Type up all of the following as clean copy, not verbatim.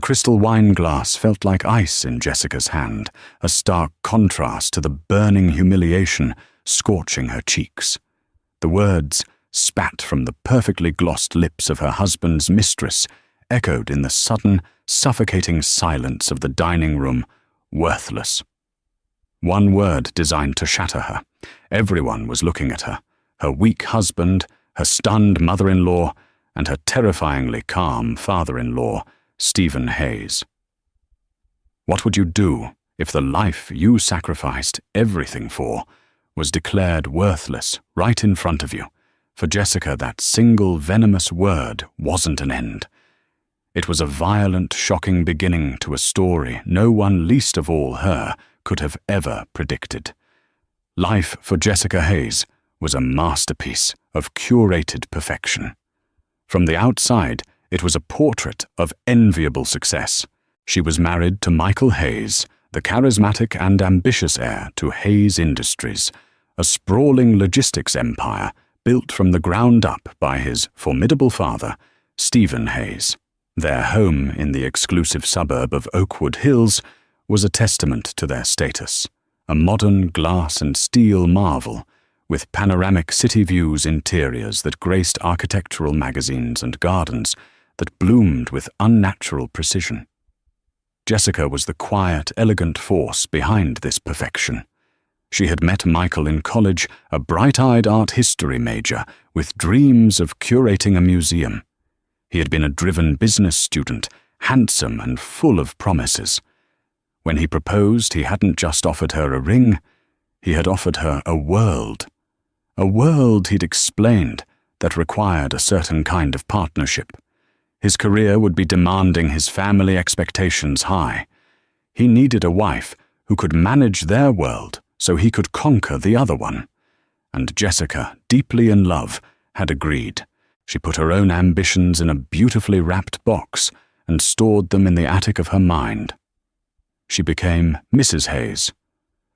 The crystal wine glass felt like ice in Jessica's hand, a stark contrast to the burning humiliation scorching her cheeks. The words, spat from the perfectly glossed lips of her husband's mistress, echoed in the sudden, suffocating silence of the dining room, worthless. One word designed to shatter her. Everyone was looking at her, her weak husband, her stunned mother-in-law, and her terrifyingly calm father-in-law, Stephen Hayes. What would you do if the life you sacrificed everything for was declared worthless right in front of you? For Jessica, that single venomous word wasn't an end. It was a violent, shocking beginning to a story no one, least of all her, could have ever predicted. Life for Jessica Hayes was a masterpiece of curated perfection. From the outside, it was a portrait of enviable success. She was married to Michael Hayes, the charismatic and ambitious heir to Hayes Industries, a sprawling logistics empire built from the ground up by his formidable father, Stephen Hayes. Their home in the exclusive suburb of Oakwood Hills was a testament to their status, a modern glass and steel marvel, with panoramic city views interiors that graced architectural magazines and gardens that bloomed with unnatural precision. Jessica was the quiet, elegant force behind this perfection. She had met Michael in college, a bright-eyed art history major with dreams of curating a museum. He had been a driven business student, handsome and full of promises. When he proposed, he hadn't just offered her a ring, he had offered her a world he'd explained that required a certain kind of partnership. His career would be demanding his family expectations high. He needed a wife who could manage their world so he could conquer the other one. And Jessica, deeply in love, had agreed. She put her own ambitions in a beautifully wrapped box and stored them in the attic of her mind. She became Mrs. Hayes.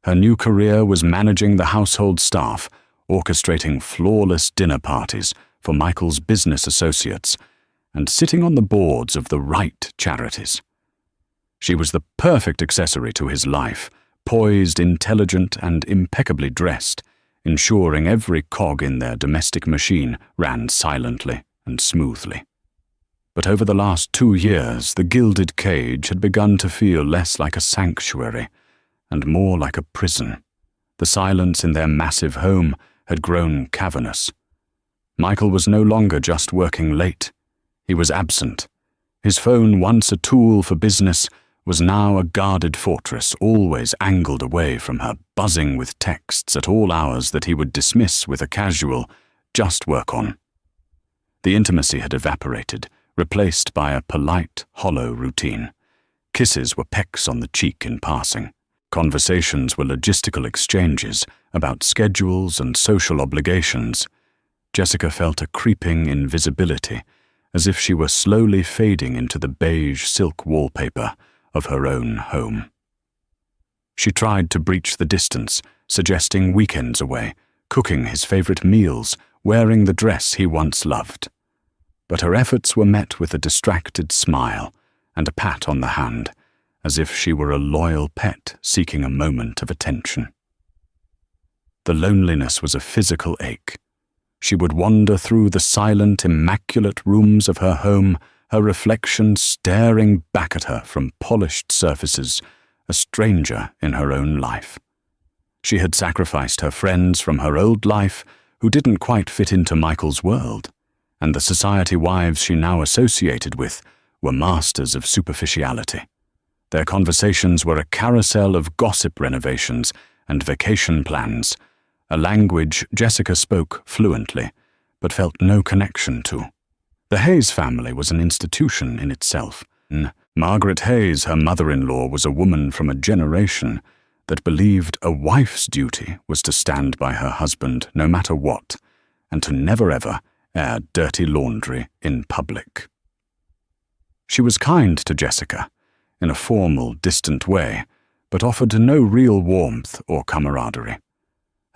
Her new career was managing the household staff, orchestrating flawless dinner parties for Michael's business associates, and sitting on the boards of the right charities. She was the perfect accessory to his life, poised, intelligent, and impeccably dressed, ensuring every cog in their domestic machine ran silently and smoothly. But over the last 2 years, the gilded cage had begun to feel less like a sanctuary and more like a prison. The silence in their massive home had grown cavernous. Michael was no longer just working late. He was absent. His phone, once a tool for business, was now a guarded fortress, always angled away from her, buzzing with texts at all hours that he would dismiss with a casual, "just work on." The intimacy had evaporated, replaced by a polite, hollow routine. Kisses were pecks on the cheek in passing. Conversations were logistical exchanges about schedules and social obligations. Jessica felt a creeping invisibility, as if she were slowly fading into the beige silk wallpaper of her own home. She tried to breach the distance, suggesting weekends away, cooking his favorite meals, wearing the dress he once loved. But her efforts were met with a distracted smile and a pat on the hand, as if she were a loyal pet seeking a moment of attention. The loneliness was a physical ache. She would wander through the silent, immaculate rooms of her home, her reflection staring back at her from polished surfaces, a stranger in her own life. She had sacrificed her friends from her old life who didn't quite fit into Michael's world, and the society wives she now associated with were masters of superficiality. Their conversations were a carousel of gossip renovations and vacation plans, a language Jessica spoke fluently, but felt no connection to. The Hayes family was an institution in itself. Margaret Hayes, her mother-in-law, was a woman from a generation that believed a wife's duty was to stand by her husband no matter what, and to never ever air dirty laundry in public. She was kind to Jessica, in a formal, distant way, but offered no real warmth or camaraderie.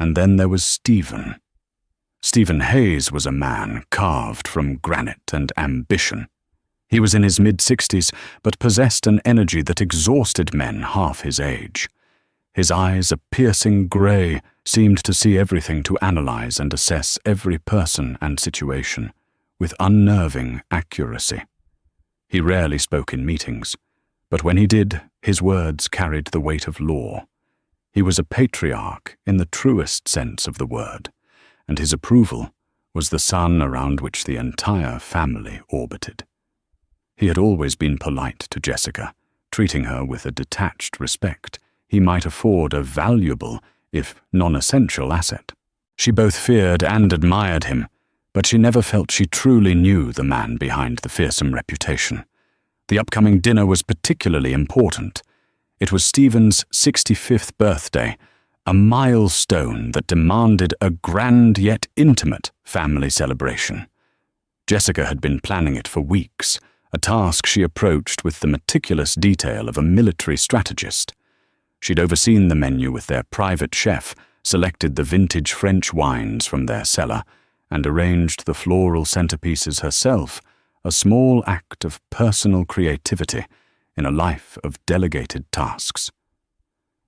And then there was Stephen. Stephen Hayes was a man carved from granite and ambition. He was in his mid-60s, but possessed an energy that exhausted men half his age. His eyes, a piercing grey, seemed to see everything, to analyze and assess every person and situation, with unnerving accuracy. He rarely spoke in meetings, but when he did, his words carried the weight of law. He was a patriarch in the truest sense of the word, and his approval was the sun around which the entire family orbited. He had always been polite to Jessica, treating her with a detached respect he might afford a valuable, if non-essential, asset. She both feared and admired him, but she never felt she truly knew the man behind the fearsome reputation. The upcoming dinner was particularly important. It was Stephen's 65th birthday, a milestone that demanded a grand yet intimate family celebration. Jessica had been planning it for weeks, a task she approached with the meticulous detail of a military strategist. She'd overseen the menu with their private chef, selected the vintage French wines from their cellar, and arranged the floral centerpieces herself, a small act of personal creativity in a life of delegated tasks.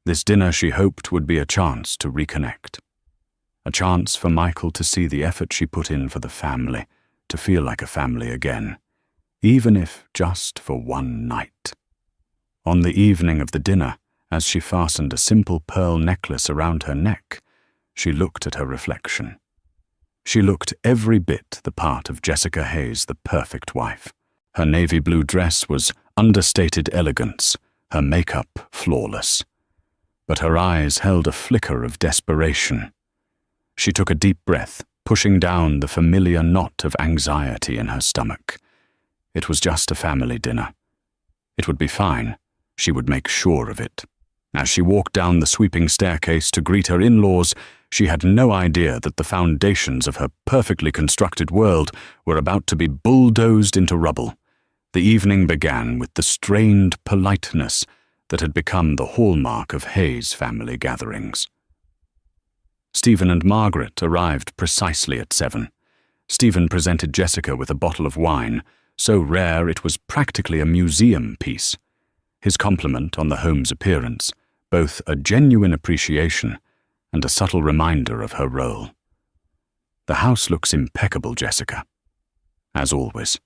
This dinner, she hoped, would be a chance to reconnect. A chance for Michael to see the effort she put in for the family, to feel like a family again, even if just for one night. On the evening of the dinner, as she fastened a simple pearl necklace around her neck, she looked at her reflection. She looked every bit the part of Jessica Hayes, the perfect wife. Her navy blue dress was understated elegance, her makeup flawless. But her eyes held a flicker of desperation. She took a deep breath, pushing down the familiar knot of anxiety in her stomach. It was just a family dinner. It would be fine. She would make sure of it. As she walked down the sweeping staircase to greet her in-laws, she had no idea that the foundations of her perfectly constructed world were about to be bulldozed into rubble. The evening began with the strained politeness that had become the hallmark of Hayes family gatherings. Stephen and Margaret arrived precisely at 7. Stephen presented Jessica with a bottle of wine, so rare it was practically a museum piece. His compliment on the home's appearance, both a genuine appreciation and a subtle reminder of her role. "The house looks impeccable, Jessica." As always.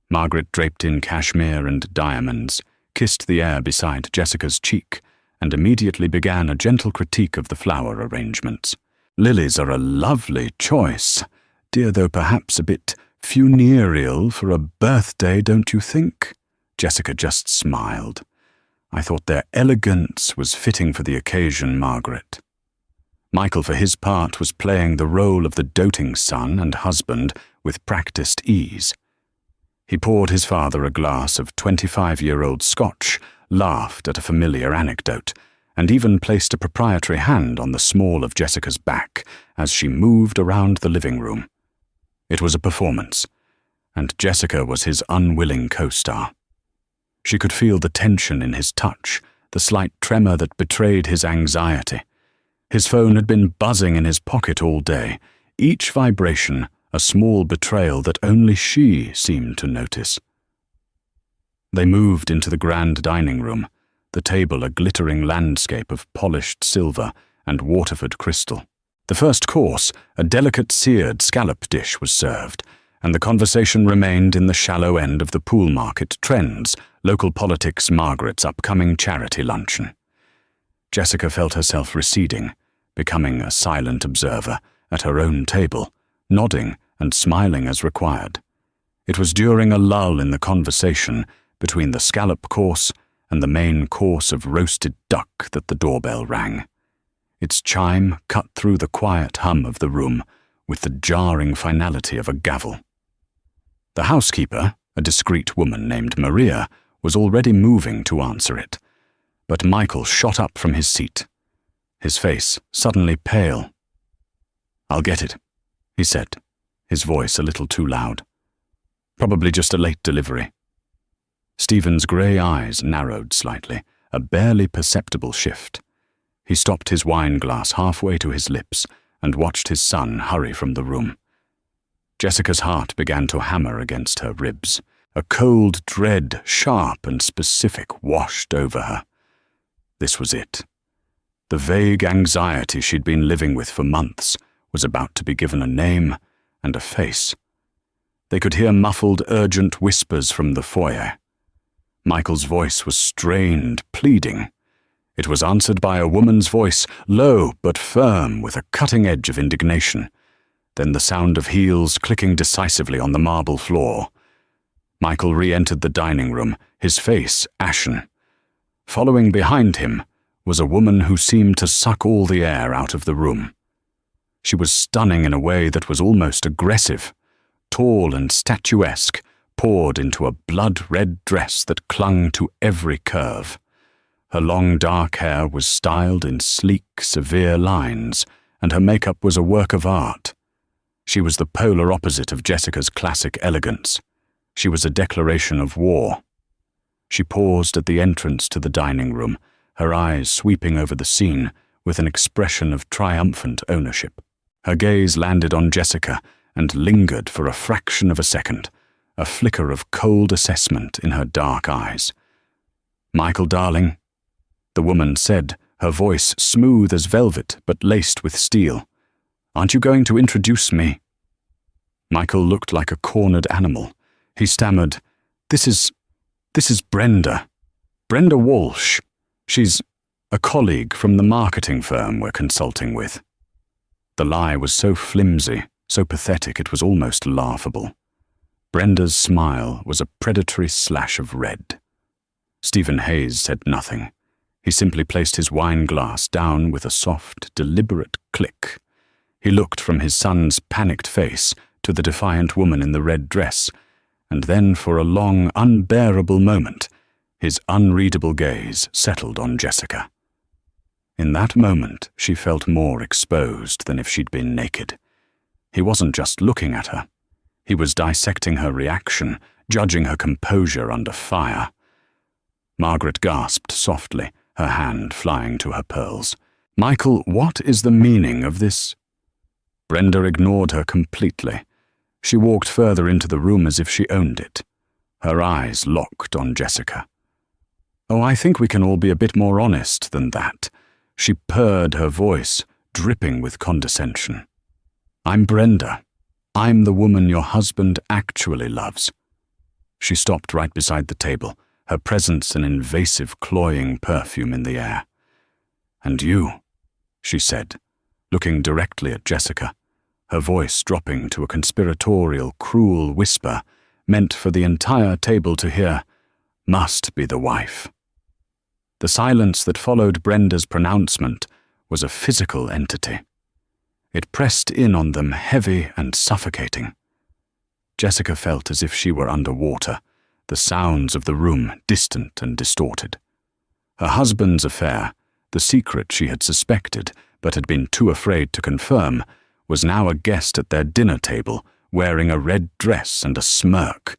Margaret, draped in cashmere and diamonds, kissed the air beside Jessica's cheek and immediately began a gentle critique of the flower arrangements. "Lilies are a lovely choice, dear, though perhaps a bit funereal for a birthday, don't you think?" Jessica just smiled. "I thought their elegance was fitting for the occasion, Margaret." Michael, for his part, was playing the role of the doting son and husband with practiced ease. He poured his father a glass of 25-year-old Scotch, laughed at a familiar anecdote, and even placed a proprietary hand on the small of Jessica's back as she moved around the living room. It was a performance, and Jessica was his unwilling co-star. She could feel the tension in his touch, the slight tremor that betrayed his anxiety. His phone had been buzzing in his pocket all day, each vibration a small betrayal that only she seemed to notice. They moved into the grand dining room, the table a glittering landscape of polished silver and Waterford crystal. The first course, a delicate seared scallop dish, was served, and the conversation remained in the shallow end of the pool market trends, local politics, Margaret's upcoming charity luncheon. Jessica felt herself receding, becoming a silent observer at her own table, nodding and smiling as required. It was during a lull in the conversation between the scallop course and the main course of roasted duck that the doorbell rang. Its chime cut through the quiet hum of the room with the jarring finality of a gavel. The housekeeper, a discreet woman named Maria, was already moving to answer it, but Michael shot up from his seat, his face suddenly pale. "I'll get it," he said, his voice a little too loud. "Probably just a late delivery." Stephen's grey eyes narrowed slightly, a barely perceptible shift. He stopped his wine glass halfway to his lips and watched his son hurry from the room. Jessica's heart began to hammer against her ribs. A cold dread, sharp and specific, washed over her. This was it. The vague anxiety she'd been living with for months was about to be given a name and a face. They could hear muffled, urgent whispers from the foyer. Michael's voice was strained, pleading. It was answered by a woman's voice, low but firm, with a cutting edge of indignation. Then the sound of heels clicking decisively on the marble floor. Michael re-entered the dining room, his face ashen. Following behind him was a woman who seemed to suck all the air out of the room. She was stunning in a way that was almost aggressive, tall and statuesque, poured into a blood-red dress that clung to every curve. Her long dark hair was styled in sleek, severe lines, and her makeup was a work of art. She was the polar opposite of Jessica's classic elegance. She was a declaration of war. She paused at the entrance to the dining room, her eyes sweeping over the scene with an expression of triumphant ownership. Her gaze landed on Jessica and lingered for a fraction of a second, a flicker of cold assessment in her dark eyes. "Michael, darling," the woman said, her voice smooth as velvet but laced with steel. "Aren't you going to introduce me?" Michael looked like a cornered animal. He stammered, This is Brenda. Brenda Walsh. She's a colleague from the marketing firm we're consulting with." The lie was so flimsy, so pathetic it was almost laughable. Brenda's smile was a predatory slash of red. Stephen Hayes said nothing. He simply placed his wine glass down with a soft, deliberate click. He looked from his son's panicked face to the defiant woman in the red dress, and then for a long, unbearable moment, his unreadable gaze settled on Jessica. In that moment, she felt more exposed than if she'd been naked. He wasn't just looking at her. He was dissecting her reaction, judging her composure under fire. Margaret gasped softly, her hand flying to her pearls. "Michael, what is the meaning of this?" Brenda ignored her completely. She walked further into the room as if she owned it. Her eyes locked on Jessica. "Oh, I think we can all be a bit more honest than that." She purred, her voice dripping with condescension. "I'm Brenda. I'm the woman your husband actually loves." She stopped right beside the table, her presence an invasive, cloying perfume in the air. "And you," she said, looking directly at Jessica, her voice dropping to a conspiratorial, cruel whisper meant for the entire table to hear, "must be the wife." The silence that followed Brenda's pronouncement was a physical entity. It pressed in on them heavy and suffocating. Jessica felt as if she were underwater, the sounds of the room distant and distorted. Her husband's affair, the secret she had suspected but had been too afraid to confirm, was now a guest at their dinner table, wearing a red dress and a smirk.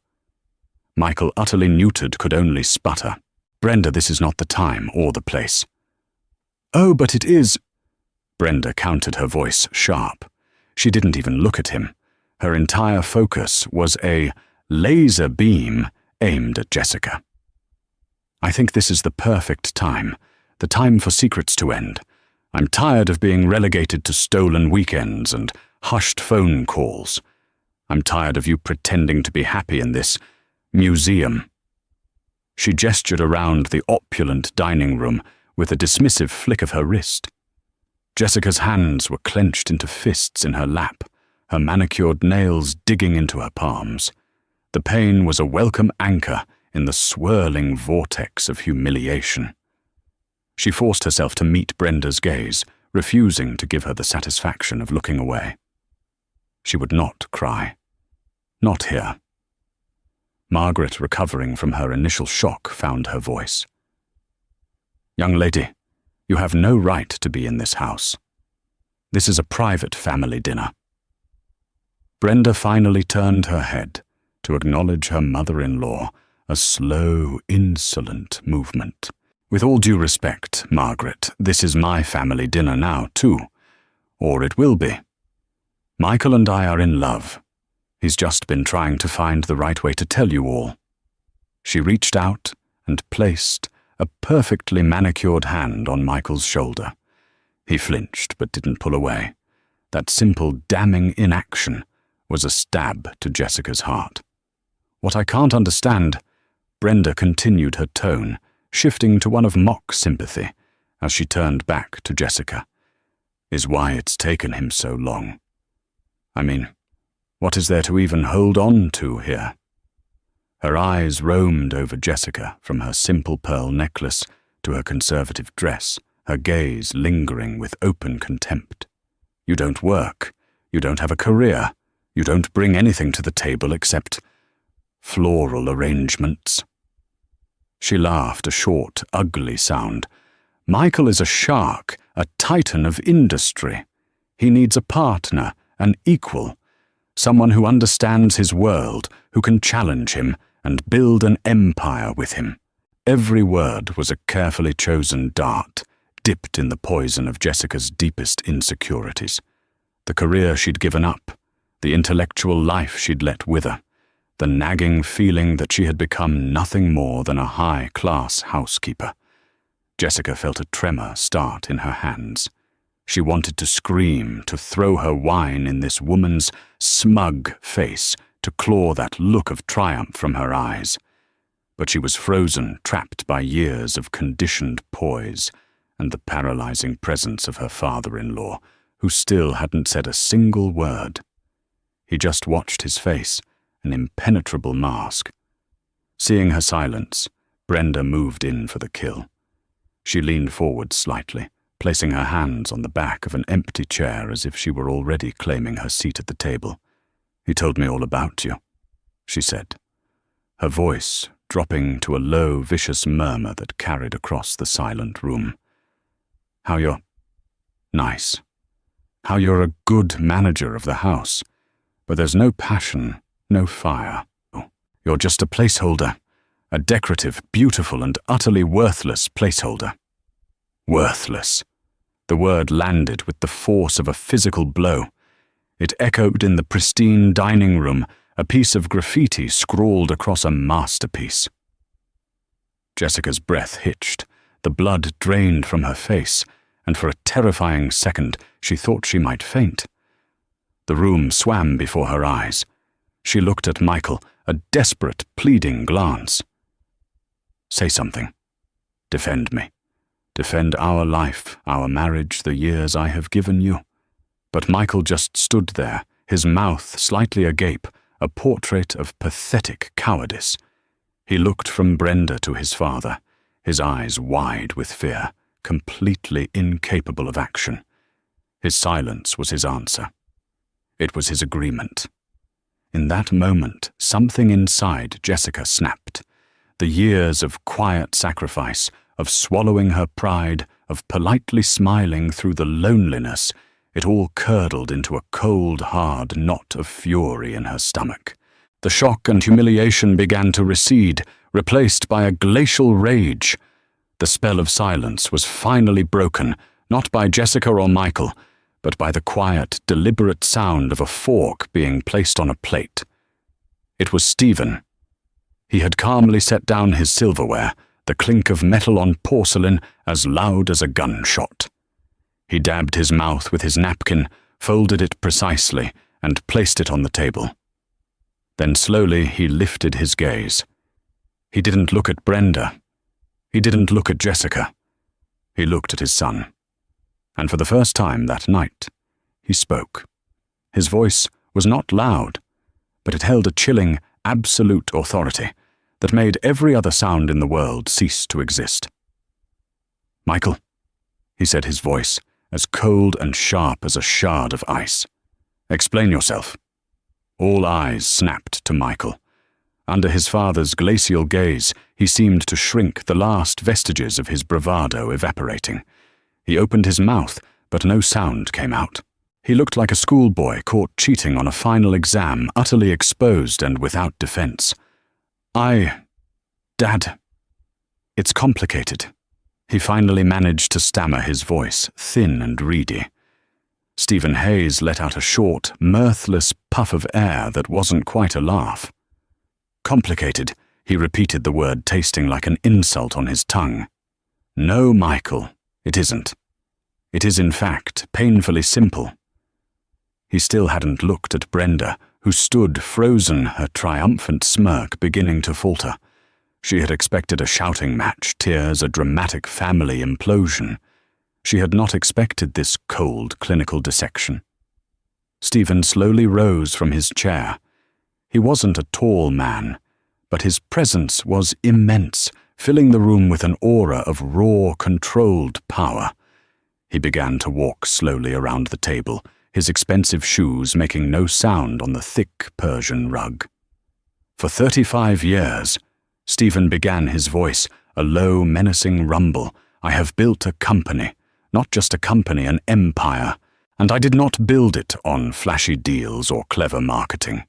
Michael, utterly neutered, could only sputter. "Brenda, this is not the time or the place." "Oh, but it is." Brenda countered, her voice sharp. She didn't even look at him. Her entire focus was a laser beam aimed at Jessica. "I think this is the perfect time, the time for secrets to end. I'm tired of being relegated to stolen weekends and hushed phone calls. I'm tired of you pretending to be happy in this museum." She gestured around the opulent dining room with a dismissive flick of her wrist. Jessica's hands were clenched into fists in her lap, her manicured nails digging into her palms. The pain was a welcome anchor in the swirling vortex of humiliation. She forced herself to meet Brenda's gaze, refusing to give her the satisfaction of looking away. She would not cry. Not here. Margaret, recovering from her initial shock, found her voice. "Young lady, you have no right to be in this house. This is a private family dinner." Brenda finally turned her head to acknowledge her mother-in-law, a slow, insolent movement. "With all due respect, Margaret, this is my family dinner now, too. Or it will be. Michael and I are in love. He's just been trying to find the right way to tell you all. She reached out and placed a perfectly manicured hand on Michael's shoulder. He flinched but didn't pull away. That simple, damning inaction was a stab to Jessica's heart. "What I can't understand," Brenda continued her tone, shifting to one of mock sympathy as she turned back to Jessica, "is why it's taken him so long. I mean, what is there to even hold on to here?" Her eyes roamed over Jessica from her simple pearl necklace to her conservative dress, her gaze lingering with open contempt. "You don't work. You don't have a career. You don't bring anything to the table except floral arrangements." She laughed, a short, ugly sound. "Michael is a shark, a titan of industry. He needs a partner, an equal, someone who understands his world, who can challenge him and build an empire with him." Every word was a carefully chosen dart, dipped in the poison of Jessica's deepest insecurities. The career she'd given up, the intellectual life she'd let wither, the nagging feeling that she had become nothing more than a high-class housekeeper. Jessica felt a tremor start in her hands. She wanted to scream, to throw her wine in this woman's smug face, to claw that look of triumph from her eyes. But she was frozen, trapped by years of conditioned poise and the paralyzing presence of her father-in-law, who still hadn't said a single word. He just watched his face, an impenetrable mask. Seeing her silence, Brenda moved in for the kill. She leaned forward slightly, placing her hands on the back of an empty chair as if she were already claiming her seat at the table. "He told me all about you," she said, her voice dropping to a low, vicious murmur that carried across the silent room. "How you're nice. How you're a good manager of the house, but there's no passion, no fire. You're just a placeholder, a decorative, beautiful, and utterly worthless placeholder." Worthless. The word landed with the force of a physical blow. It echoed in the pristine dining room, a piece of graffiti scrawled across a masterpiece. Jessica's breath hitched, the blood drained from her face, and for a terrifying second she thought she might faint. The room swam before her eyes. She looked at Michael, a desperate, pleading glance. "Say something. Defend me. Defend our life, our marriage, the years I have given you." But Michael just stood there, his mouth slightly agape, a portrait of pathetic cowardice. He looked from Brenda to his father, his eyes wide with fear, completely incapable of action. His silence was his answer. It was his agreement. In that moment, something inside Jessica snapped. The years of quiet sacrifice, of swallowing her pride, of politely smiling through the loneliness, it all curdled into a cold, hard knot of fury in her stomach. The shock and humiliation began to recede, replaced by a glacial rage. The spell of silence was finally broken, not by Jessica or Michael, but by the quiet, deliberate sound of a fork being placed on a plate. It was Stephen. He had calmly set down his silverware, the clink of metal on porcelain as loud as a gunshot. He dabbed his mouth with his napkin, folded it precisely, and placed it on the table. Then slowly he lifted his gaze. He didn't look at Brenda. He didn't look at Jessica. He looked at his son. And for the first time that night, he spoke. His voice was not loud, but it held a chilling, absolute authority that made every other sound in the world cease to exist. "Michael," he said, his voice as cold and sharp as a shard of ice. "Explain yourself." All eyes snapped to Michael. Under his father's glacial gaze, he seemed to shrink, the last vestiges of his bravado evaporating. He opened his mouth, but no sound came out. He looked like a schoolboy caught cheating on a final exam, utterly exposed and without defense. Dad, it's complicated." He finally managed to stammer, his voice thin and reedy. Stephen Hayes let out a short, mirthless puff of air that wasn't quite a laugh. "Complicated," He repeated the word, tasting like an insult on his tongue. No, Michael, it isn't. It is, in fact, painfully simple. He still hadn't looked at Brenda, who stood frozen, her triumphant smirk beginning to falter. She had expected a shouting match, tears, a dramatic family implosion. She had not expected this cold, clinical dissection. Stephen slowly rose from his chair. He wasn't a tall man, but his presence was immense, filling the room with an aura of raw, controlled power. He began to walk slowly around the table, his expensive shoes making no sound on the thick Persian rug. For 35 years, Stephen began his voice, a low, menacing rumble. I have built a company, not just a company, an empire, and I did not build it on flashy deals or clever marketing.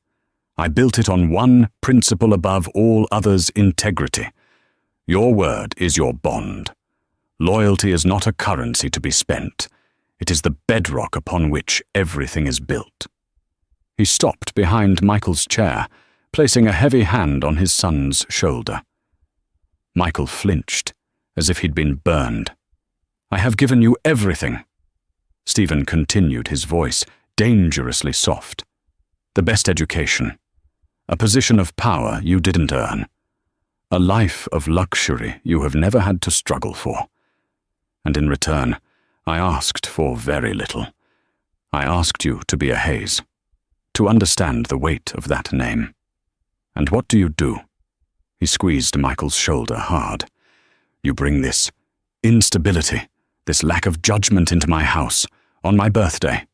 I built it on one principle above all others: integrity. Your word is your bond. Loyalty is not a currency to be spent. It is the bedrock upon which everything is built. He stopped behind Michael's chair, placing a heavy hand on his son's shoulder. Michael flinched, as if he'd been burned. I have given you everything. Stephen continued, his voice dangerously soft. The best education. A position of power you didn't earn. A life of luxury you have never had to struggle for. And in return, I asked for very little. I asked you to be a Hayes, to understand the weight of that name. And what do you do? He squeezed Michael's shoulder hard. You bring this instability, this lack of judgment into my house, on my birthday.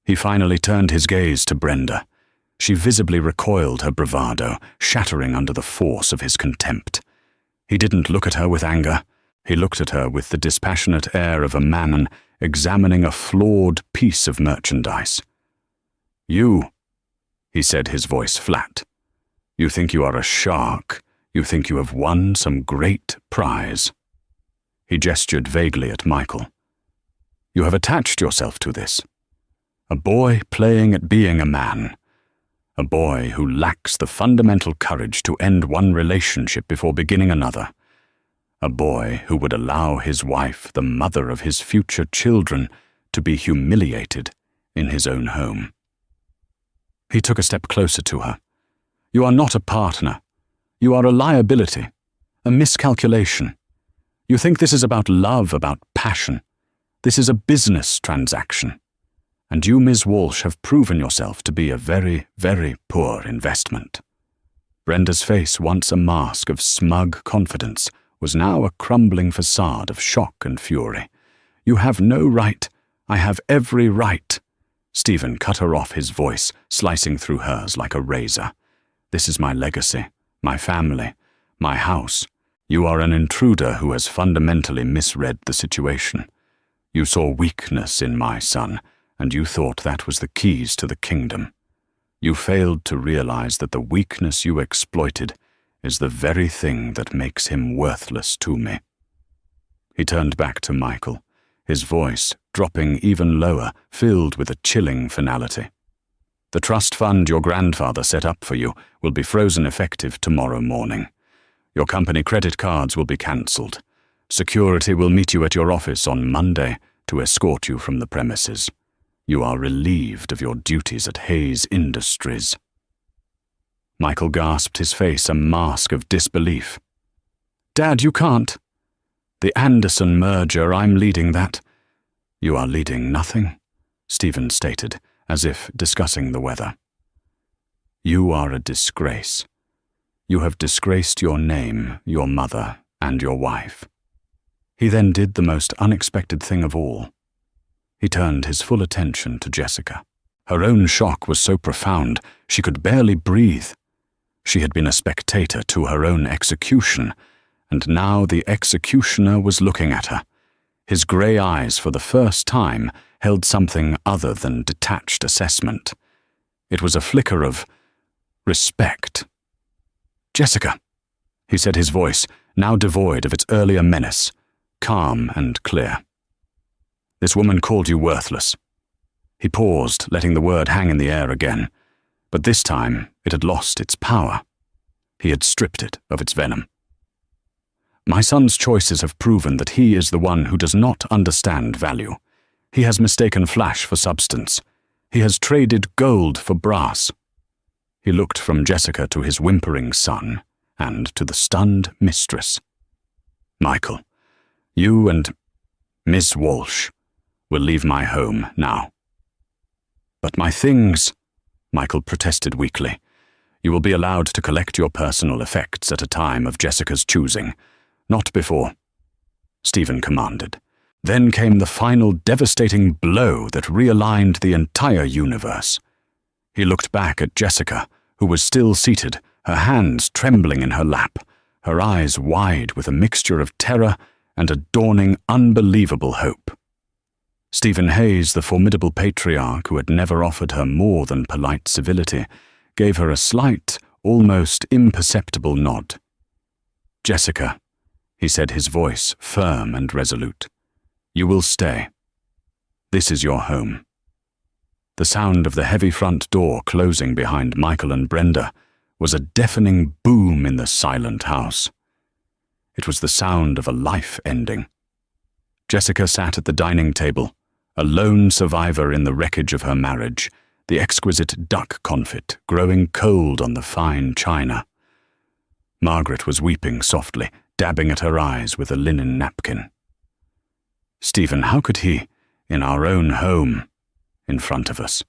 He finally turned his gaze to Brenda. She visibly recoiled her bravado, shattering under the force of his contempt. He didn't look at her with anger. He looked at her with the dispassionate air of a man examining a flawed piece of merchandise. You, he said, his voice flat. You think you are a shark. You think you have won some great prize. He gestured vaguely at Michael. You have attached yourself to this. A boy playing at being a man. A boy who lacks the fundamental courage to end one relationship before beginning another. A boy who would allow his wife, the mother of his future children, to be humiliated in his own home. He took a step closer to her. You are not a partner. You are a liability, a miscalculation. You think this is about love, about passion. This is a business transaction. And you, Ms. Walsh, have proven yourself to be a very, very poor investment. Brenda's face, once a mask of smug confidence, was now a crumbling facade of shock and fury. You have no right. I have every right. Stephen cut her off, his voice slicing through hers like a razor. This is my legacy, my family, my house. You are an intruder who has fundamentally misread the situation. You saw weakness in my son, and you thought that was the keys to the kingdom. You failed to realize that the weakness you exploited is the very thing that makes him worthless to me. He turned back to Michael, his voice, dropping even lower, filled with a chilling finality. The trust fund your grandfather set up for you will be frozen effective tomorrow morning. Your company credit cards will be cancelled. Security will meet you at your office on Monday to escort you from the premises. You are relieved of your duties at Hayes Industries. Michael gasped, his face a mask of disbelief. Dad, you can't. The Anderson merger, I'm leading that. You are leading nothing, Stephen stated, as if discussing the weather. You are a disgrace. You have disgraced your name, your mother, and your wife. He then did the most unexpected thing of all. He turned his full attention to Jessica. Her own shock was so profound she could barely breathe. She had been a spectator to her own execution, and now the executioner was looking at her. His grey eyes, for the first time, held something other than detached assessment. It was a flicker of respect. Jessica, he said, his voice, now devoid of its earlier menace, calm and clear. This woman called you worthless. He paused, letting the word hang in the air again, but this time it had lost its power. He had stripped it of its venom. My son's choices have proven that he is the one who does not understand value. He has mistaken flash for substance. He has traded gold for brass. He looked from Jessica to his whimpering son and to the stunned mistress. Michael, you and Miss Walsh will leave my home now. But my things, Michael protested weakly. You will be allowed to collect your personal effects at a time of Jessica's choosing, not before, Stephen commanded. Then came the final devastating blow that realigned the entire universe. He looked back at Jessica, who was still seated, her hands trembling in her lap, her eyes wide with a mixture of terror and a dawning, unbelievable hope. Stephen Hayes, the formidable patriarch who had never offered her more than polite civility, gave her a slight, almost imperceptible nod. "Jessica," he said, his voice firm and resolute, "you will stay. This is your home." The sound of the heavy front door closing behind Michael and Brenda was a deafening boom in the silent house. It was the sound of a life ending. Jessica sat at the dining table, a lone survivor in the wreckage of her marriage, the exquisite duck confit growing cold on the fine china. Margaret was weeping softly, dabbing at her eyes with a linen napkin. Stephen, how could he, in our own home, in front of us?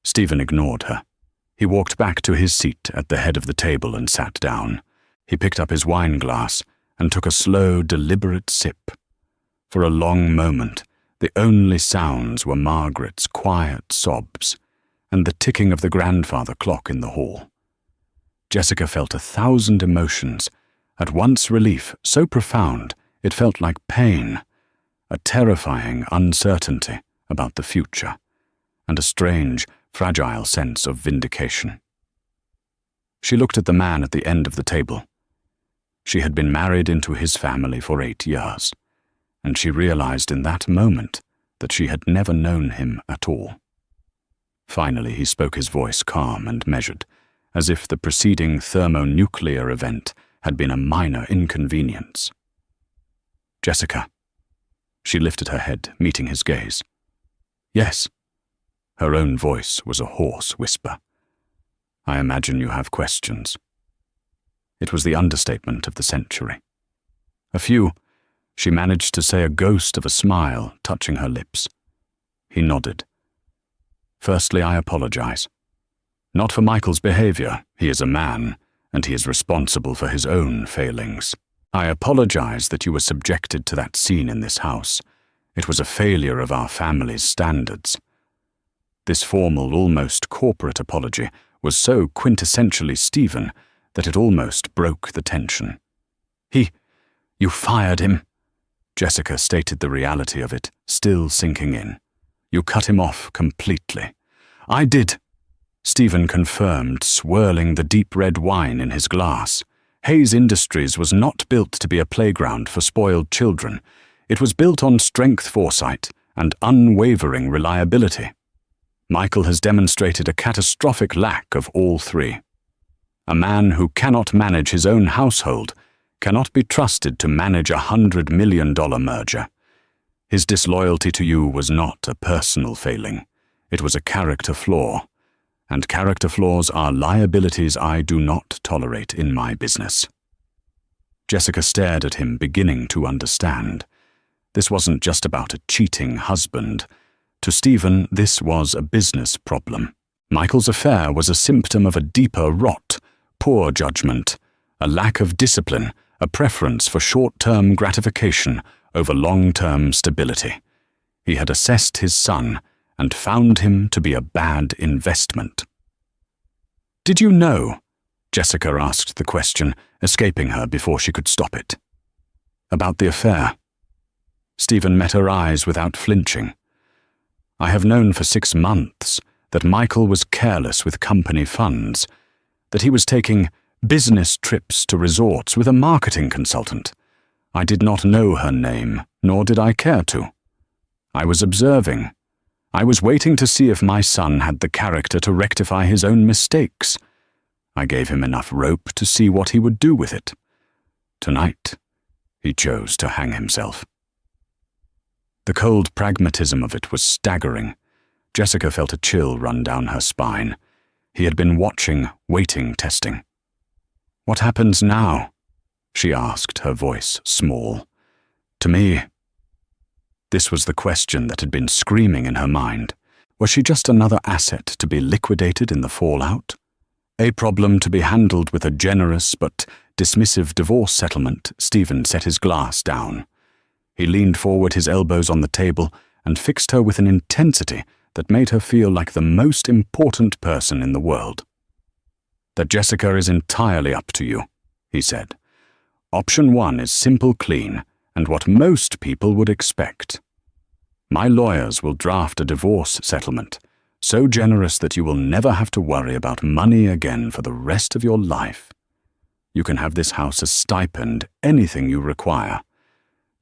Stephen ignored her. He walked back to his seat at the head of the table and sat down. He picked up his wine glass and took a slow, deliberate sip. For a long moment, the only sounds were Margaret's quiet sobs and the ticking of the grandfather clock in the hall. Jessica felt 1,000 emotions, at once relief so profound it felt like pain, a terrifying uncertainty about the future, and a strange, fragile sense of vindication. She looked at the man at the end of the table. She had been married into his family for 8 years, and she realized in that moment that she had never known him at all. Finally, he spoke, his voice calm and measured, as if the preceding thermonuclear event had been a minor inconvenience. "Jessica." She lifted her head, meeting his gaze. "Yes." Her own voice was a hoarse whisper. "I imagine you have questions." It was the understatement of the century. "A few," she managed to say, a ghost of a smile touching her lips. He nodded. "Firstly, I apologize. Not for Michael's behavior. He is a man, and he is responsible for his own failings. I apologize that you were subjected to that scene in this house. It was a failure of our family's standards." This formal, almost corporate apology was so quintessentially Stephen that it almost broke the tension. You fired him," Jessica stated the reality of it, still sinking in. "You cut him off completely." "I did," Stephen confirmed, swirling the deep red wine in his glass. Hayes Industries was not built to be a playground for spoiled children. It was built on strength, foresight, and unwavering reliability. Michael has demonstrated a catastrophic lack of all three. A man who cannot manage his own household cannot be trusted to manage a $100 million merger. His disloyalty to you was not a personal failing. It was a character flaw, and character flaws are liabilities I do not tolerate in my business. Jessica stared at him, beginning to understand. This wasn't just about a cheating husband. To Stephen, this was a business problem. Michael's affair was a symptom of a deeper rot, poor judgment, a lack of discipline, a preference for short-term gratification over long-term stability. He had assessed his son and found him to be a bad investment. "Did you know?" Jessica asked the question, escaping her before she could stop it. "About the affair?" Stephen met her eyes without flinching. "I have known for 6 months that Michael was careless with company funds, that he was taking business trips to resorts with a marketing consultant. I did not know her name, nor did I care to. I was observing. I was waiting to see if my son had the character to rectify his own mistakes. I gave him enough rope to see what he would do with it. Tonight, he chose to hang himself. The cold pragmatism of it was staggering. Jessica felt a chill run down her spine. He had been watching, waiting, testing. "What happens now?" she asked, her voice small. To me, this was the question that had been screaming in her mind. Was she just another asset to be liquidated in the fallout? A problem to be handled with a generous but dismissive divorce settlement? Stephen set his glass down. He leaned forward, his elbows on the table, and fixed her with an intensity that made her feel like the most important person in the world. "That, Jessica, is entirely up to you," he said. "Option 1 is simple, clean, and what most people would expect. My lawyers will draft a divorce settlement, so generous that you will never have to worry about money again for the rest of your life. You can have this house as stipend, anything you require.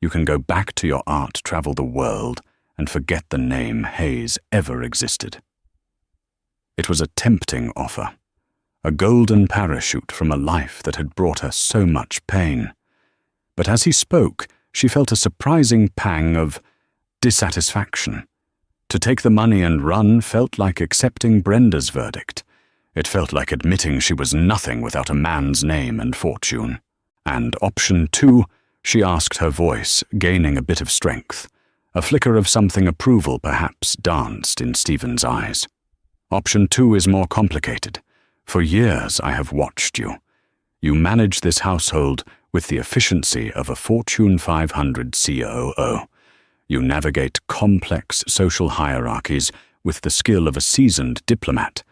You can go back to your art, travel the world, and forget the name Hayes ever existed." It was a tempting offer, a golden parachute from a life that had brought her so much pain. But as he spoke, she felt a surprising pang of dissatisfaction. To take the money and run felt like accepting Brenda's verdict. It felt like admitting she was nothing without a man's name and fortune. And option 2, she asked, her voice gaining a bit of strength. A flicker of something approval perhaps danced in Stephen's eyes. "Option 2 is more complicated. For years I have watched you. You manage this household with the efficiency of a Fortune 500 COO. You navigate complex social hierarchies with the skill of a seasoned diplomat.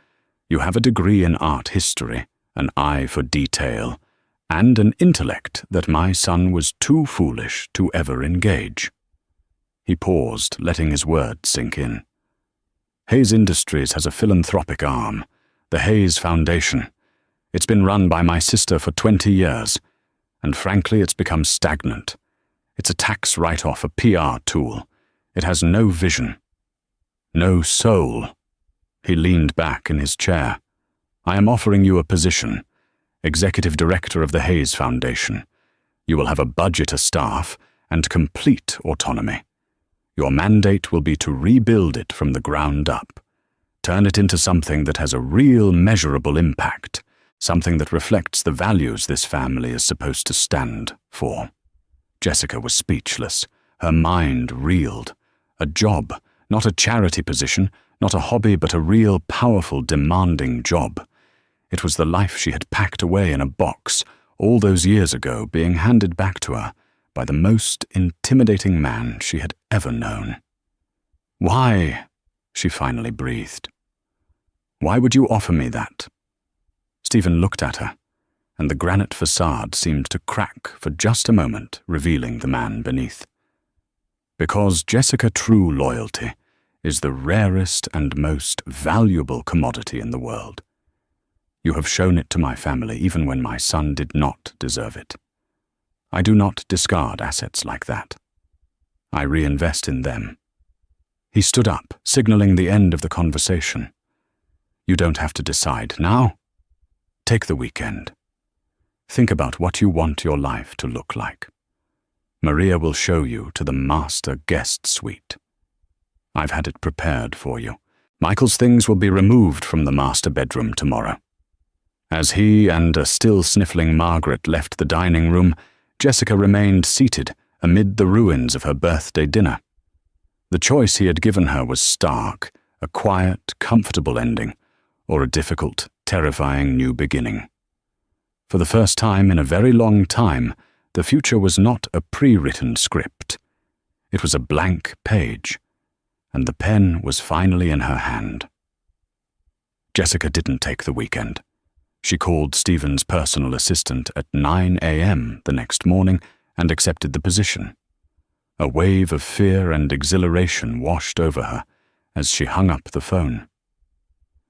You have a degree in art history, an eye for detail, and an intellect that my son was too foolish to ever engage." He paused, letting his words sink in. "Hayes Industries has a philanthropic arm, the Hayes Foundation. It's been run by my sister for 20 years, and frankly it's become stagnant. It's a tax write-off, a PR tool. It has no vision, no soul." He leaned back in his chair. "I am offering you a position, Executive Director of the Hayes Foundation. You will have a budget, a staff, and complete autonomy. Your mandate will be to rebuild it from the ground up. Turn it into something that has a real measurable impact, something that reflects the values this family is supposed to stand for." Jessica was speechless. Her mind reeled. A job, not a charity position, not a hobby, but a real, powerful, demanding job. It was the life she had packed away in a box all those years ago, being handed back to her by the most intimidating man she had ever known. "Why?" she finally breathed. "Why would you offer me that?" Stephen looked at her, and the granite facade seemed to crack for just a moment, revealing the man beneath. "Because, Jessica, true loyalty is the rarest and most valuable commodity in the world. You have shown it to my family even when my son did not deserve it. I do not discard assets like that. I reinvest in them." He stood up, signaling the end of the conversation. "You don't have to decide now. Take the weekend. Think about what you want your life to look like. Maria will show you to the master guest suite. I've had it prepared for you. Michael's things will be removed from the master bedroom tomorrow." As he and a still sniffling Margaret left the dining room, Jessica remained seated amid the ruins of her birthday dinner. The choice he had given her was stark, a quiet, comfortable ending, or a difficult, terrifying new beginning. For the first time in a very long time, the future was not a pre-written script. It was a blank page, and the pen was finally in her hand. Jessica didn't take the weekend. She called Stephen's personal assistant at 9 a.m. the next morning and accepted the position. A wave of fear and exhilaration washed over her as she hung up the phone.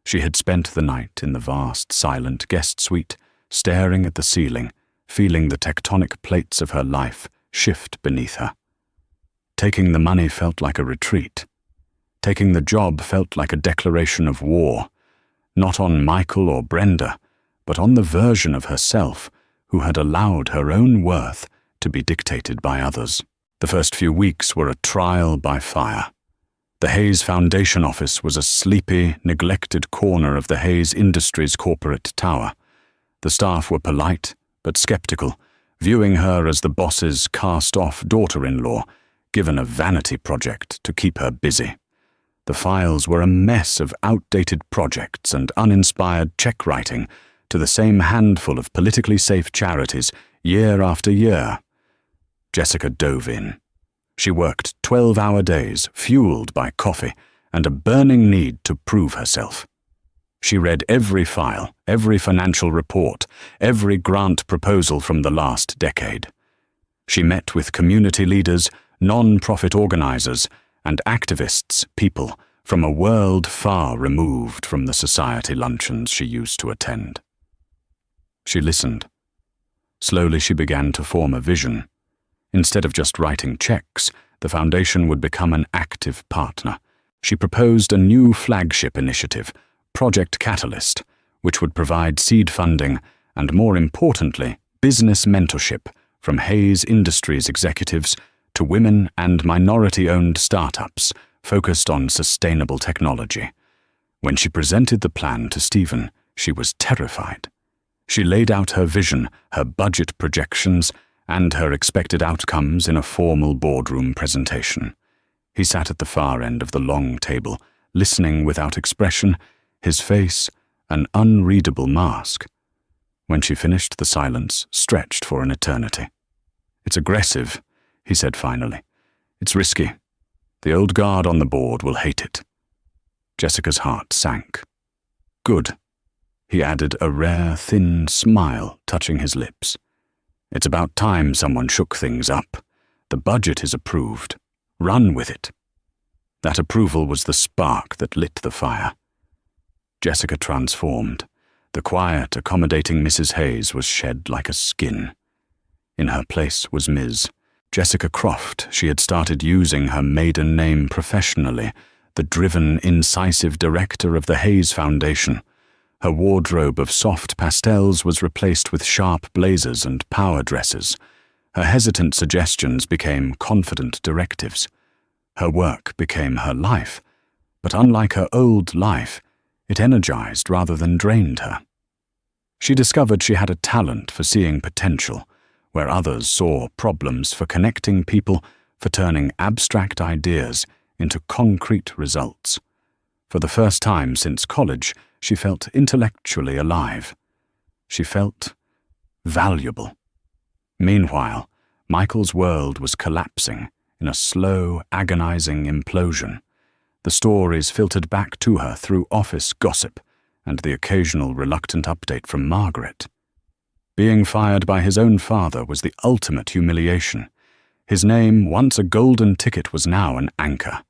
She had spent the night in the vast, silent guest suite, staring at the ceiling, feeling the tectonic plates of her life shift beneath her. Taking the money felt like a retreat. Taking the job felt like a declaration of war, not on Michael or Brenda, but on the version of herself who had allowed her own worth to be dictated by others. The first few weeks were a trial by fire. The Hays Foundation office was a sleepy, neglected corner of the Hays Industries corporate tower. The staff were polite but skeptical, viewing her as the boss's cast-off daughter-in-law, given a vanity project to keep her busy. The files were a mess of outdated projects and uninspired check writing to the same handful of politically safe charities year after year. Jessica dove in. She worked 12-hour days, fueled by coffee and a burning need to prove herself. She read every file, every financial report, every grant proposal from the last decade. She met with community leaders, non-profit organizers, and activists, people from a world far removed from the society luncheons she used to attend. She listened. Slowly she began to form a vision. Instead of just writing checks, the foundation would become an active partner. She proposed a new flagship initiative, Project Catalyst, which would provide seed funding and, more importantly, business mentorship from Hays Industries executives to women and minority-owned startups focused on sustainable technology. When she presented the plan to Stephen, she was terrified. She laid out her vision, her budget projections, and her expected outcomes in a formal boardroom presentation. He sat at the far end of the long table, listening without expression, his face an unreadable mask. When she finished, the silence stretched for an eternity. "It's aggressive," he said finally. "It's risky. The old guard on the board will hate it." Jessica's heart sank. "Good," he added, a rare, thin smile touching his lips. "It's about time someone shook things up. The budget is approved. Run with it." That approval was the spark that lit the fire. Jessica transformed. The quiet, accommodating Mrs. Hays was shed like a skin. In her place was Ms. Jessica Croft. She had started using her maiden name professionally, the driven, incisive director of the Hays Foundation. Her wardrobe of soft pastels was replaced with sharp blazers and power dresses. Her hesitant suggestions became confident directives. Her work became her life, but unlike her old life, it energized rather than drained her. She discovered she had a talent for seeing potential, where others saw problems, for connecting people, for turning abstract ideas into concrete results. For the first time since college, she felt intellectually alive. She felt valuable. Meanwhile, Michael's world was collapsing in a slow, agonizing implosion. The stories filtered back to her through office gossip and the occasional reluctant update from Margaret. Being fired by his own father was the ultimate humiliation. His name, once a golden ticket, was now an anchor.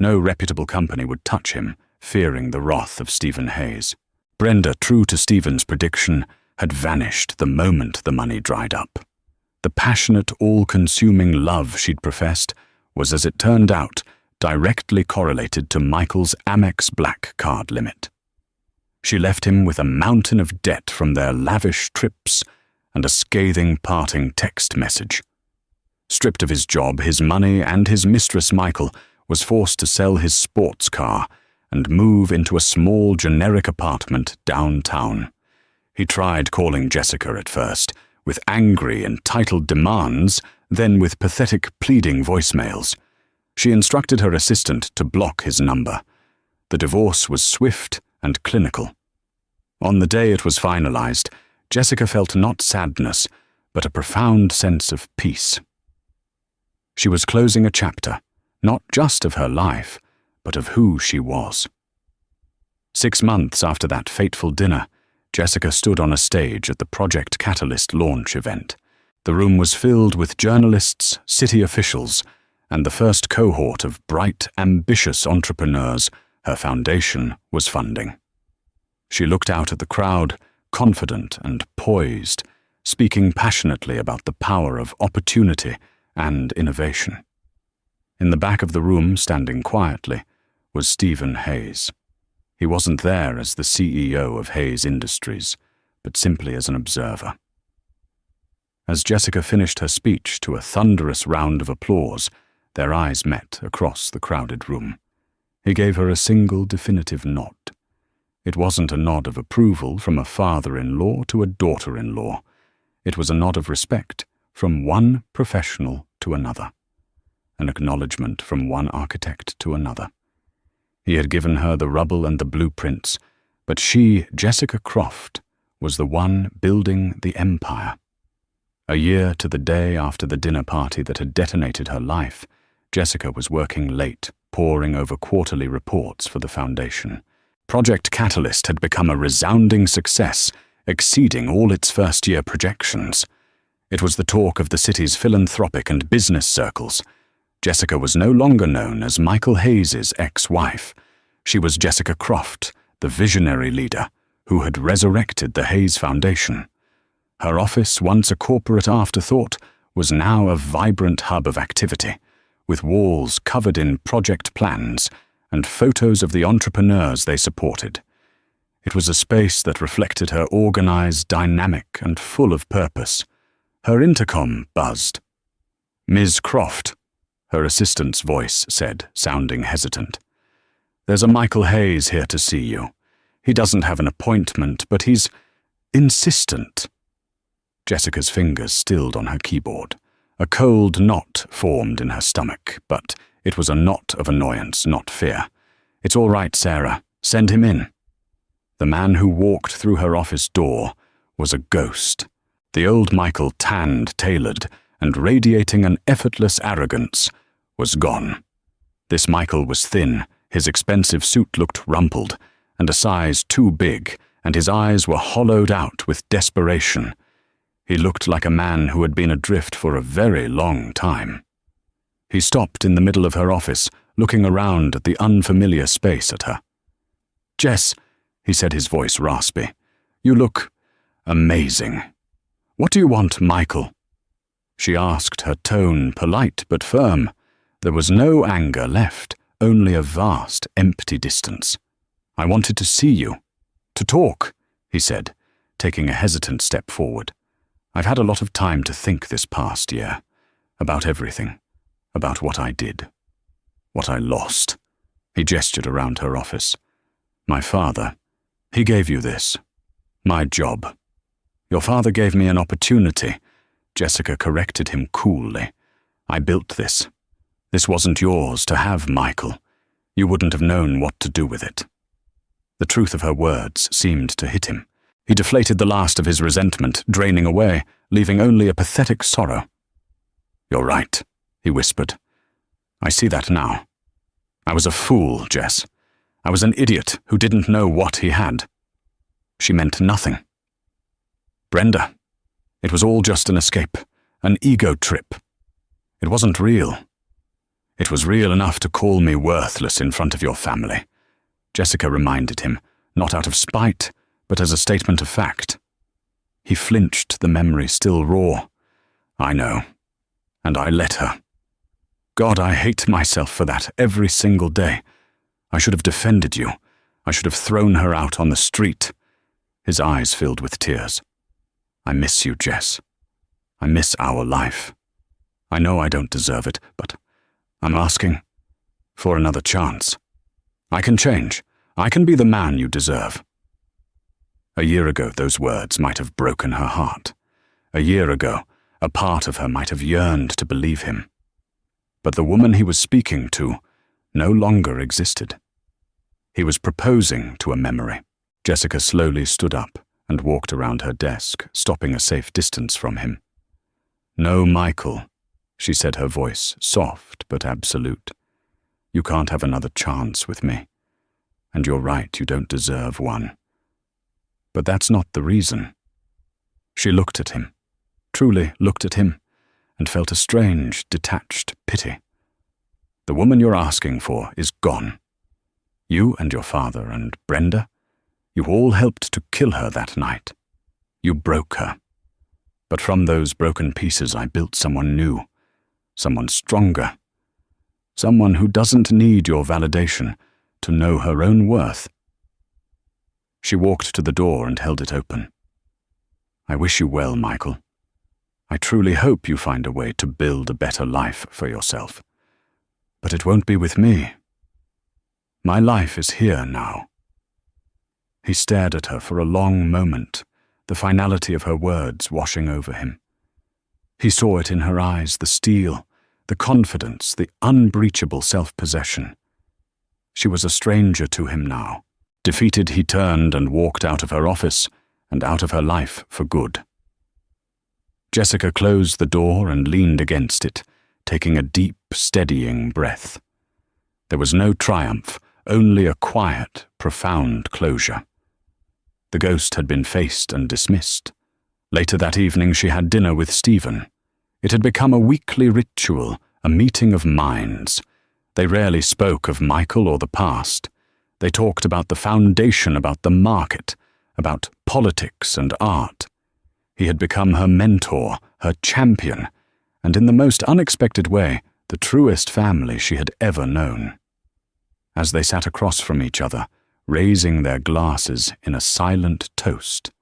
No reputable company would touch him, fearing the wrath of Stephen Hays. Brenda, true to Stephen's prediction, had vanished the moment the money dried up. The passionate, all-consuming love she'd professed was, as it turned out, directly correlated to Michael's Amex Black Card limit. She left him with a mountain of debt from their lavish trips and a scathing parting text message. Stripped of his job, his money, and his mistress Michael was forced to sell his sports car and move into a small generic apartment downtown. He tried calling Jessica at first, with angry, entitled demands, then with pathetic, pleading voicemails. She instructed her assistant to block his number. The divorce was swift and clinical. On the day it was finalized, Jessica felt not sadness, but a profound sense of peace. She was closing a chapter, not just of her life, but of who she was. 6 months after that fateful dinner, Jessica stood on a stage at the Project Catalyst launch event. The room was filled with journalists, city officials, and the first cohort of bright, ambitious entrepreneurs her foundation was funding. She looked out at the crowd, confident and poised, speaking passionately about the power of opportunity and innovation. In the back of the room, standing quietly, was Stephen Hays. He wasn't there as the CEO of Hays Industries, but simply as an observer. As Jessica finished her speech to a thunderous round of applause, their eyes met across the crowded room. He gave her a single definitive nod. It wasn't a nod of approval from a father-in-law to a daughter-in-law. It was a nod of respect from one professional to another, an acknowledgement from one architect to another. He had given her the rubble and the blueprints, but she, Jessica Croft, was the one building the empire. A year to the day after the dinner party that had detonated her life, Jessica was working late, poring over quarterly reports for the foundation. Project Catalyst had become a resounding success, exceeding all its first-year projections. It was the talk of the city's philanthropic and business circles. Jessica was no longer known as Michael Hayes' ex-wife. She was Jessica Croft, the visionary leader, who had resurrected the Hayes Foundation. Her office, once a corporate afterthought, was now a vibrant hub of activity, with walls covered in project plans and photos of the entrepreneurs they supported. It was a space that reflected her organized, dynamic, and full of purpose. Her intercom buzzed. "Ms. Croft," her assistant's voice said, sounding hesitant. "There's a Michael Hayes here to see you. He doesn't have an appointment, but he's insistent." Jessica's fingers stilled on her keyboard. A cold knot formed in her stomach, but it was a knot of annoyance, not fear. "It's all right, Sarah. Send him in." The man who walked through her office door was a ghost. The old Michael, tanned, tailored, and radiating an effortless arrogance, was gone. This Michael was thin, his expensive suit looked rumpled, and a size too big, and his eyes were hollowed out with desperation. He looked like a man who had been adrift for a very long time. He stopped in the middle of her office, looking around at the unfamiliar space at her. "Jess," he said, his voice raspy, "you look amazing. What do you want, Michael?" She asked, her tone polite but firm. There was no anger left, only a vast, empty distance. "I wanted to see you. To talk," he said, taking a hesitant step forward. "I've had a lot of time to think this past year. About everything. About what I did. What I lost." He gestured around her office. "My father. He gave you this. My job. Your father gave me an opportunity." Jessica corrected him coolly. "I built this. This wasn't yours to have, Michael. You wouldn't have known what to do with it." The truth of her words seemed to hit him. He deflated the last of his resentment, draining away, leaving only a pathetic sorrow. "You're right," he whispered. "I see that now. I was a fool, Jess. I was an idiot who didn't know what he had. She meant nothing. Brenda, it was all just an escape, an ego trip. It wasn't real. It was real enough to call me worthless in front of your family," Jessica reminded him, not out of spite, but as a statement of fact. He flinched, the memory still raw. "I know. And I let her. God, I hate myself for that every single day. I should have defended you. I should have thrown her out on the street." His eyes filled with tears. "I miss you, Jess. I miss our life. I know I don't deserve it, but I'm asking for another chance. I can change. I can be the man you deserve." A year ago, those words might have broken her heart. A year ago, a part of her might have yearned to believe him. But the woman he was speaking to no longer existed. He was proposing to a memory. Jessica slowly stood up and walked around her desk, stopping a safe distance from him. "No, Michael," she said, her voice soft but absolute. "You can't have another chance with me. And you're right, you don't deserve one. But that's not the reason." She looked at him, truly looked at him, and felt a strange, detached pity. "The woman you're asking for is gone. You and your father and Brenda, you all helped to kill her that night. You broke her. But from those broken pieces I built someone new, someone stronger, someone who doesn't need your validation to know her own worth." She walked to the door and held it open. I wish you well, Michael. I truly hope you find a way to build a better life for yourself. But it won't be with me. My life is here now." He stared at her for a long moment, the finality of her words washing over him. He saw it in her eyes, the steel, the confidence, the unbreachable self-possession. She was a stranger to him now. Defeated, he turned and walked out of her office and out of her life for good. Jessica closed the door and leaned against it, taking a deep, steadying breath. There was no triumph, only a quiet, profound closure. The ghost had been faced and dismissed. Later that evening she had dinner with Stephen. It had become a weekly ritual, a meeting of minds. They rarely spoke of Michael or the past. They talked about the foundation, about the market, about politics and art. He had become her mentor, her champion, and in the most unexpected way, the truest family she had ever known. As they sat across from each other, raising their glasses in a silent toast,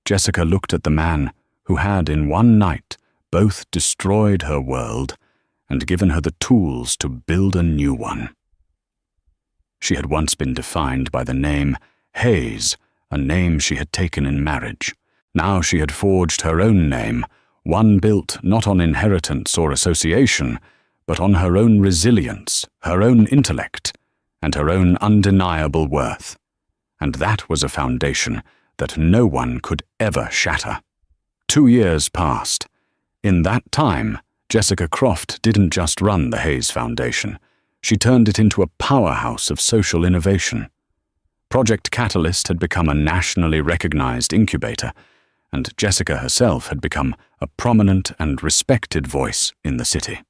Jessica looked at the man who had in one night both destroyed her world and given her the tools to build a new one. She had once been defined by the name Hayes, a name she had taken in marriage. Now she had forged her own name, one built not on inheritance or association, but on her own resilience, her own intellect, and her own undeniable worth. And that was a foundation that no one could ever shatter. 2 years passed. In that time, Jessica Croft didn't just run the Hayes Foundation. She turned it into a powerhouse of social innovation. Project Catalyst had become a nationally recognized incubator, and Jessica herself had become a prominent and respected voice in the city.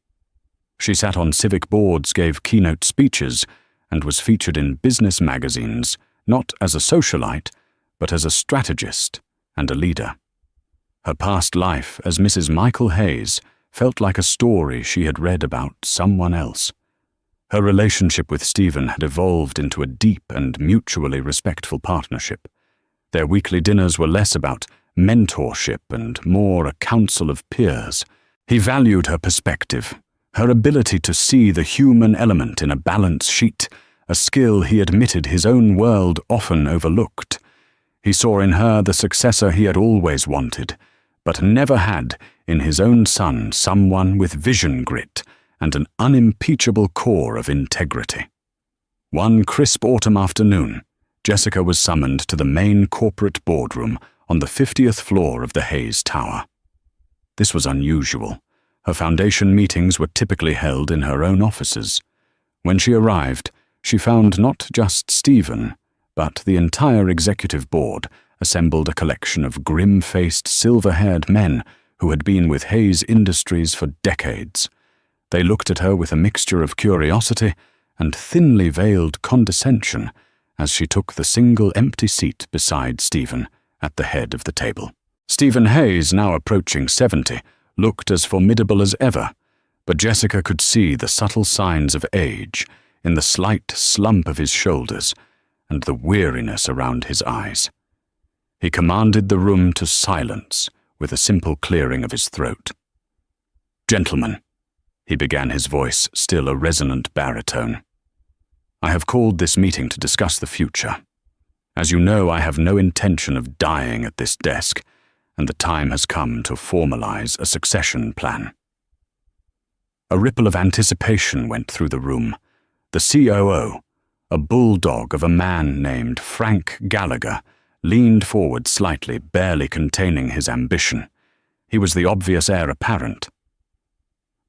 She sat on civic boards, gave keynote speeches, and was featured in business magazines, not as a socialite, but as a strategist and a leader. Her past life as Mrs. Michael Hayes felt like a story she had read about someone else. Her relationship with Stephen had evolved into a deep and mutually respectful partnership. Their weekly dinners were less about mentorship and more a council of peers. He valued her perspective, her ability to see the human element in a balance sheet, a skill he admitted his own world often overlooked. He saw in her the successor he had always wanted, but never had in his own son someone with vision grit and an unimpeachable core of integrity. One crisp autumn afternoon, Jessica was summoned to the main corporate boardroom on the 50th floor of the Hayes Tower. This was unusual. Her foundation meetings were typically held in her own offices. When she arrived, she found not just Stephen, but the entire executive board assembled, a collection of grim-faced, silver-haired men who had been with Hayes Industries for decades. They looked at her with a mixture of curiosity and thinly veiled condescension as she took the single empty seat beside Stephen at the head of the table. Stephen Hayes, now approaching 70, looked as formidable as ever, but Jessica could see the subtle signs of age in the slight slump of his shoulders and the weariness around his eyes. He commanded the room to silence with a simple clearing of his throat. "Gentlemen," he began, his voice still a resonant baritone, "I have called this meeting to discuss the future. As you know, I have no intention of dying at this desk, and the time has come to formalize a succession plan." A ripple of anticipation went through the room. The COO, a bulldog of a man named Frank Gallagher, leaned forward slightly, barely containing his ambition. He was the obvious heir apparent.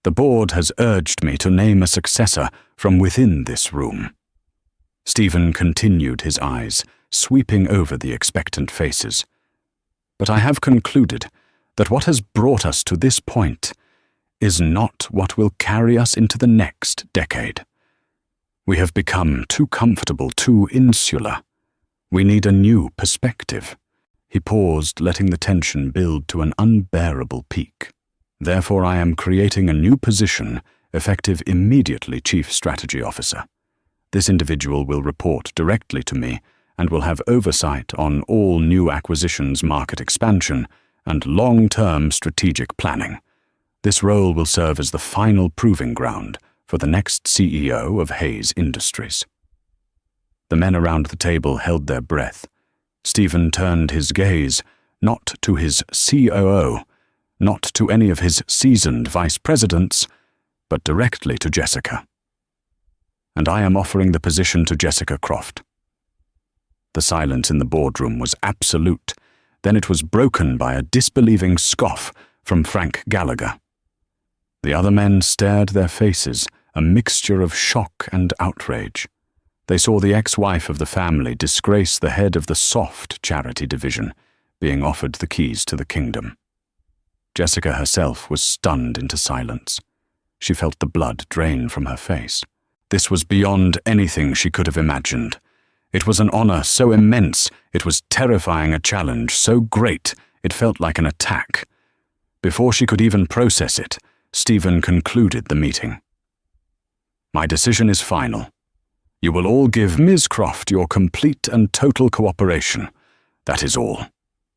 "The board has urged me to name a successor from within this room." Stephen continued, his eyes sweeping over the expectant faces. "But I have concluded that what has brought us to this point is not what will carry us into the next decade. We have become too comfortable, too insular. We need a new perspective." He paused, letting the tension build to an unbearable peak. "Therefore, I am creating a new position, effective immediately, Chief Strategy Officer. This individual will report directly to me and will have oversight on all new acquisitions, market expansion, and long-term strategic planning. This role will serve as the final proving ground for the next CEO of Hayes Industries. The men around the table held their breath. Stephen turned his gaze not to his COO, not to any of his seasoned vice presidents, but directly to Jessica. "And I am offering the position to Jessica Croft." The silence in the boardroom was absolute. Then it was broken by a disbelieving scoff from Frank Gallagher. The other men stared their faces, a mixture of shock and outrage. They saw the ex-wife of the family disgrace the head of the soft charity division, being offered the keys to the kingdom. Jessica herself was stunned into silence. She felt the blood drain from her face. This was beyond anything she could have imagined. It was an honor so immense, it was terrifying, a challenge so great, it felt like an attack. Before she could even process it, Stephen concluded the meeting. "My decision is final. You will all give Ms. Croft your complete and total cooperation. That is all."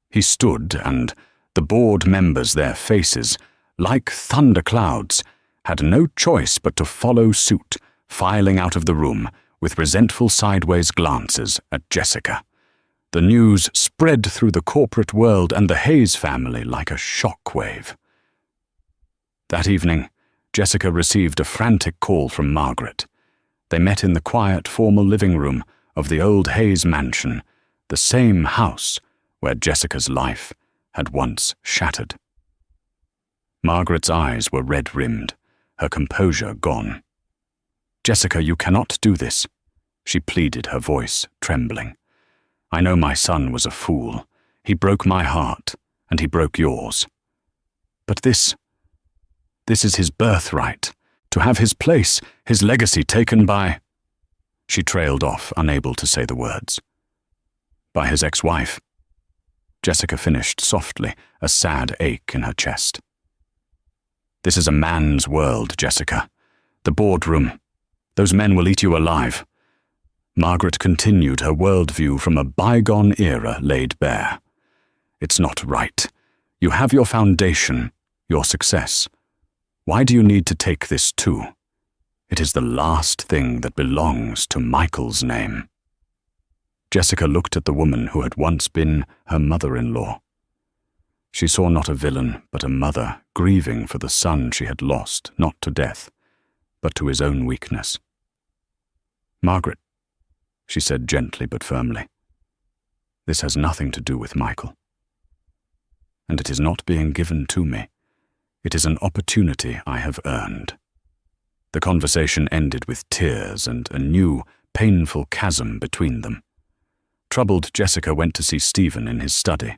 He stood, and the board members, their faces, like thunderclouds, had no choice but to follow suit, filing out of the room with resentful sideways glances at Jessica. The news spread through the corporate world and the Hayes family like a shockwave. That evening, Jessica received a frantic call from Margaret. They met in the quiet, formal living room of the old Hayes mansion, the same house where Jessica's life had once shattered. Margaret's eyes were red-rimmed, her composure gone. "Jessica, you cannot do this," she pleaded, her voice trembling. "I know my son was a fool. He broke my heart, and he broke yours. But this is his birthright, to have his place, his legacy taken by—" She trailed off, unable to say the words. "By his ex-wife." Jessica finished softly, a sad ache in her chest. "This is a man's world, Jessica. The boardroom. Those men will eat you alive." Margaret continued, her worldview from a bygone era laid bare. "It's not right. You have your foundation, your success. Why do you need to take this too? It is the last thing that belongs to Michael's name." Jessica looked at the woman who had once been her mother-in-law. She saw not a villain, but a mother grieving for the son she had lost, not to death, but to his own weakness. "Margaret," she said gently but firmly, "this has nothing to do with Michael. And it is not being given to me. It is an opportunity I have earned." The conversation ended with tears and a new, painful chasm between them. Troubled, Jessica went to see Stephen in his study.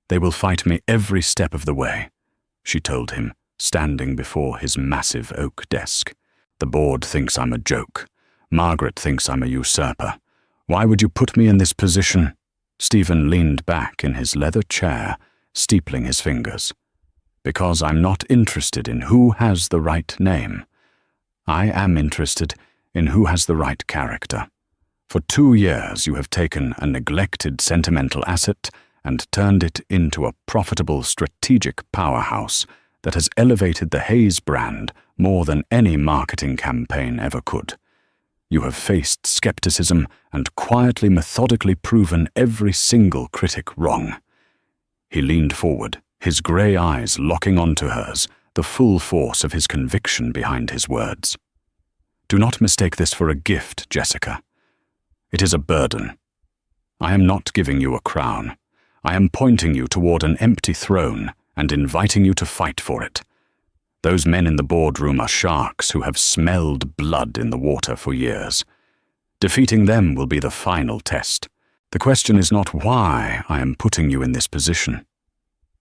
"They will fight me every step of the way," she told him, standing before his massive oak desk. "The board thinks I'm a joke. Margaret thinks I'm a usurper. Why would you put me in this position?" Stephen leaned back in his leather chair, steepling his fingers. "Because I'm not interested in who has the right name. I am interested in who has the right character. For 2 years you have taken a neglected sentimental asset and turned it into a profitable strategic powerhouse that has elevated the Hayes brand more than any marketing campaign ever could. You have faced skepticism and quietly, methodically proven every single critic wrong." He leaned forward, his grey eyes locking onto hers, the full force of his conviction behind his words. "Do not mistake this for a gift, Jessica. It is a burden. I am not giving you a crown. I am pointing you toward an empty throne and inviting you to fight for it. Those men in the boardroom are sharks who have smelled blood in the water for years. Defeating them will be the final test. The question is not why I am putting you in this position.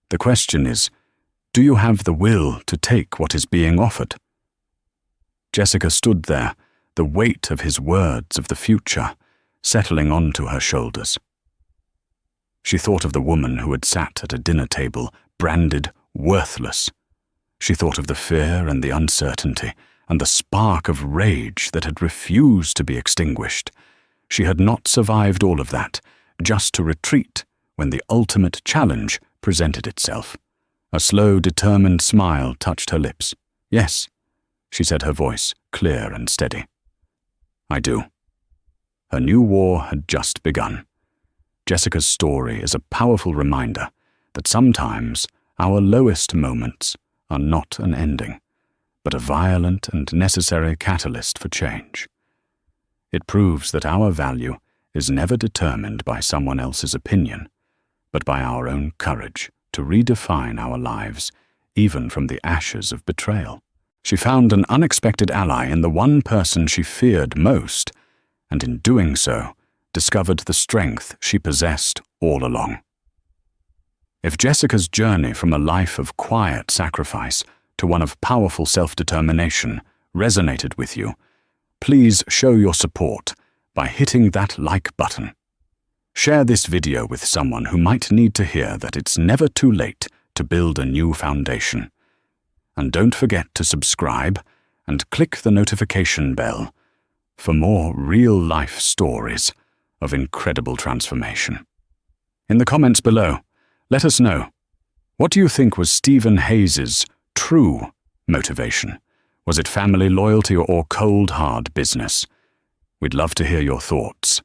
The question is, do you have the will to take what is being offered?" Jessica stood there, the weight of his words of the future settling onto her shoulders. She thought of the woman who had sat at a dinner table, branded worthless. She thought of the fear and the uncertainty, and the spark of rage that had refused to be extinguished. She had not survived all of that, just to retreat when the ultimate challenge presented itself. A slow, determined smile touched her lips. "Yes," she said, her voice clear and steady. "I do." Her new war had just begun. Jessica's story is a powerful reminder that sometimes our lowest moments are not an ending, but a violent and necessary catalyst for change. It proves that our value is never determined by someone else's opinion, but by our own courage to redefine our lives, even from the ashes of betrayal. She found an unexpected ally in the one person she feared most, and in doing so, discovered the strength she possessed all along. If Jessica's journey from a life of quiet sacrifice to one of powerful self-determination resonated with you, please show your support by hitting that like button. Share this video with someone who might need to hear that it's never too late to build a new foundation. And don't forget to subscribe and click the notification bell for more real-life stories of incredible transformation. In the comments below, let us know, what do you think was Stephen Hayes' true motivation? Was it family loyalty or cold, hard business? We'd love to hear your thoughts.